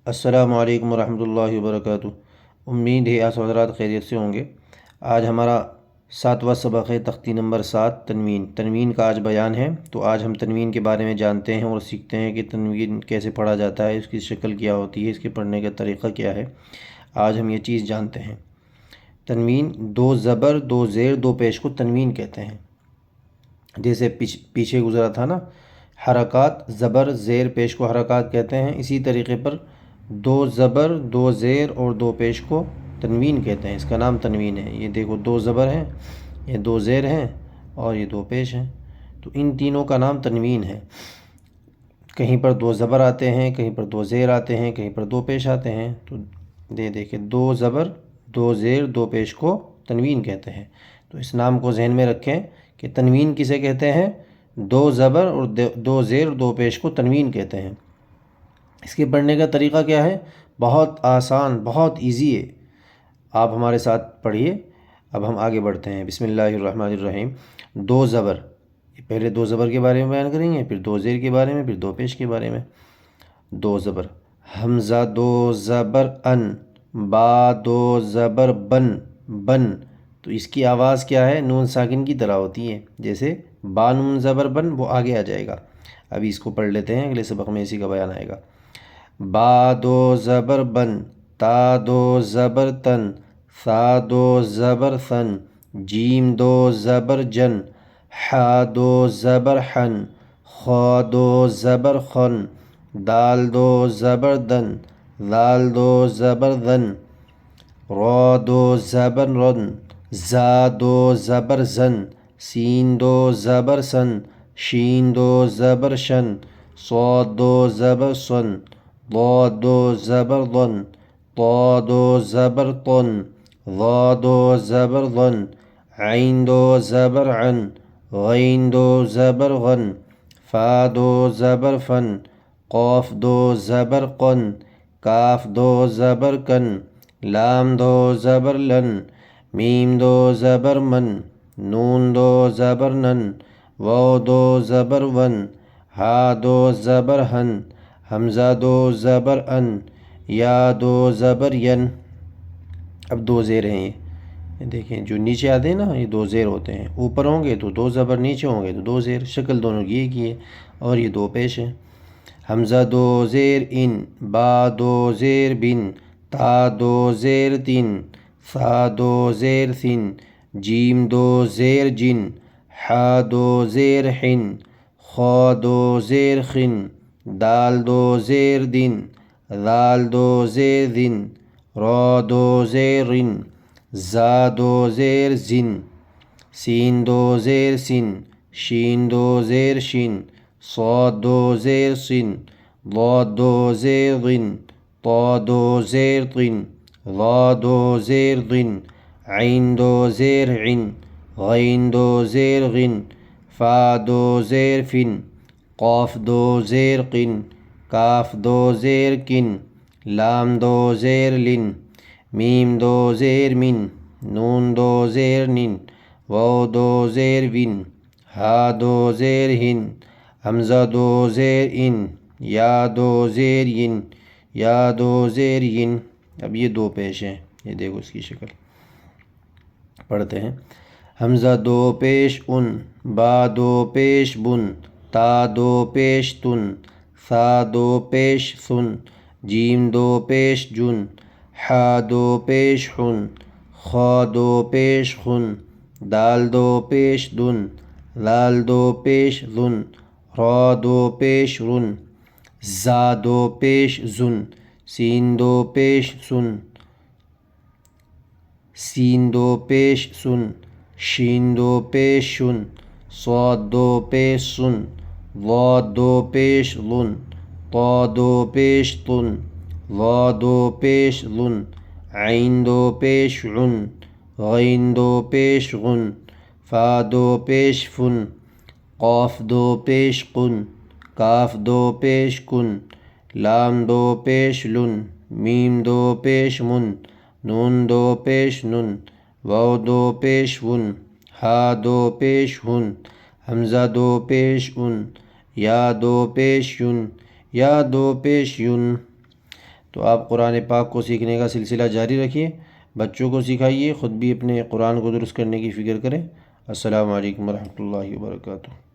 السلام علیکم ورحمۃ اللہ وبرکاتہ۔ امید ہے آپ حضرات خیریت سے ہوں گے۔ آج ہمارا 7واں سبق ہے، تختی نمبر 7، تنوین کا آج بیان ہے۔ تو آج ہم تنوین کے بارے میں جانتے ہیں اور سیکھتے ہیں کہ تنوین کیسے پڑھا جاتا ہے، اس کی شکل کیا ہوتی ہے، اس کے پڑھنے کا طریقہ کیا ہے۔ آج ہم یہ چیز جانتے ہیں۔ تنوین، دو زبر، دو زیر، دو پیش کو تنوین کہتے ہیں۔ جیسے پیچھے گزرا تھا نا، حرکات زبر زیر پیش کو حرکات کہتے ہیں، اسی طریقے پر دو زبر، دو زیر اور دو پیش کو تنوین کہتے ہیں۔ اس کا نام تنوین ہے۔ یہ دیکھو، دو زبر ہیں، یہ دو زیر ہیں اور یہ دو پیش ہیں، تو ان تینوں کا نام تنوین ہے۔ کہیں پر دو زبر آتے ہیں، کہیں پر دو زیر آتے ہیں، کہیں پر دو پیش آتے ہیں۔ تو دیکھیں، دو زبر، دو زیر، دو پیش کو تنوین کہتے ہیں۔ تو اس نام کو ذہن میں رکھیں کہ تنوین کسے کہتے ہیں؟ دو زبر اور دو زیر، دو پیش کو تنوین کہتے ہیں۔ اس کے پڑھنے کا طریقہ کیا ہے؟ بہت آسان، بہت ایزی ہے۔ آپ ہمارے ساتھ پڑھیے۔ اب ہم آگے بڑھتے ہیں۔ بسم اللہ الرحمن الرحیم۔ دو زبر، پہلے دو زبر کے بارے میں بیان کریں گے، پھر دو زیر کے بارے میں، پھر دو پیش کے بارے میں۔ دو زبر، حمزہ دو زبر ان، با دو زبر بن، بن۔ تو اس کی آواز کیا ہے؟ نون ساکن کی طرح ہوتی ہے۔ جیسے با نون زبر بن، وہ آگے آ جائے گا۔ ابھی اس کو پڑھ لیتے ہیں، اگلے سبق میں اسی کا بیان آئے گا۔ با دو زبر بن، تا دو زبر تن، ثا دو زبر ثن، جیم دو زبر جن، حا دو زبر حن، خا دو زبر خن، دال دو زبر دن، ذال دو زبر ذن، را دو زبر رن، زا دو زبر زن، سین دو زبر سن، شین دو زبر شن، صاد دو زبر سن، ضاد دو زبر ضن، طا دو زبر طن، ظا دو زبر ظن، عین دو زبر عن، غین دو زبر غن، فا دو زبر فن، قاف دو زبر قن، کاف دو زبر کن، لام دو زبر لن، میم دو زبر من، نون دو زبر نن، واو دو زبر ون، ہا دو زبر ہن، حمزہ دو زبر ان، یا دو زبر ین۔ اب دو زیر ہیں یہ دیکھیں، جو نیچے آتے ہیں نا، یہ دو زیر ہوتے ہیں۔ اوپر ہوں گے تو دو زبر، نیچے ہوں گے تو دو زیر۔ شکل دونوں کی ایک ہی ہے، اور یہ دو پیش ہیں۔ حمزہ دو زیر ان، با دو زیر بن، تا دو زیر تن، ثا دو زیر ثن، جیم دو زیر جن، حا دو زیر حن، خا دو زیر خن، دال دو زیر دن، ذال دو زیر ذن، را دو زیر رن، زا دو زیر زن، سین دو زیر سن، شین دو زیر شن، صاد دو زیر سن، ضاد دو زیر ضن، طا دو زیر طن، ظا دو زیر ضن، عین دو زیر عن، غین دو زیر غن، فا دو زیر فن، قاف دو زیر قن، کاف دو زیر کن، لام دو زیر لن، میم دو زیر من، نون دو زیر نن، واو دو زیر ون، ہا دو زیر ہن، حمزہ دو زیر ان، یا دو زیر ین، یا دو زیر ین۔ اب یہ دو پیش ہیں، یہ دیکھو اس کی شکل۔ پڑھتے ہیں۔ حمزہ دو پیش ان، با دو پیش بن، تا دو پیش تن، ثا دو پیش ثن، جیم دو پیش جن، حا دو پیش حن، خا دو پیش خن، دال دو پیش دن، ذال دو پیش ذن، را دو پیش رن، زا دو پیش زن، سین دو پیش سن، سین دو پیش سن، شین دو پیش شن، صاد دو پیش سن، ضاد دو پیش ظن، طا دو پیش طن، ظا دو پیش ظن، عین دو پیش عن، غین دو پیش غن، فا دو پیش فن، قاف دو پیش قن، کاف دو پیش کن، لام دو پیش لن، میم دو پیش من، نون دو پیش نن، واو دو پیش ون، ہا دو پیش ہن، حمزہ دو پیش ان، یا دو پیش ین، یا دو پیش ین۔ تو آپ قرآن پاک کو سیکھنے کا سلسلہ جاری رکھیے، بچوں کو سکھائیے، خود بھی اپنے قرآن کو درست کرنے کی فکر کریں۔ السلام علیکم ورحمۃ اللہ وبرکاتہ۔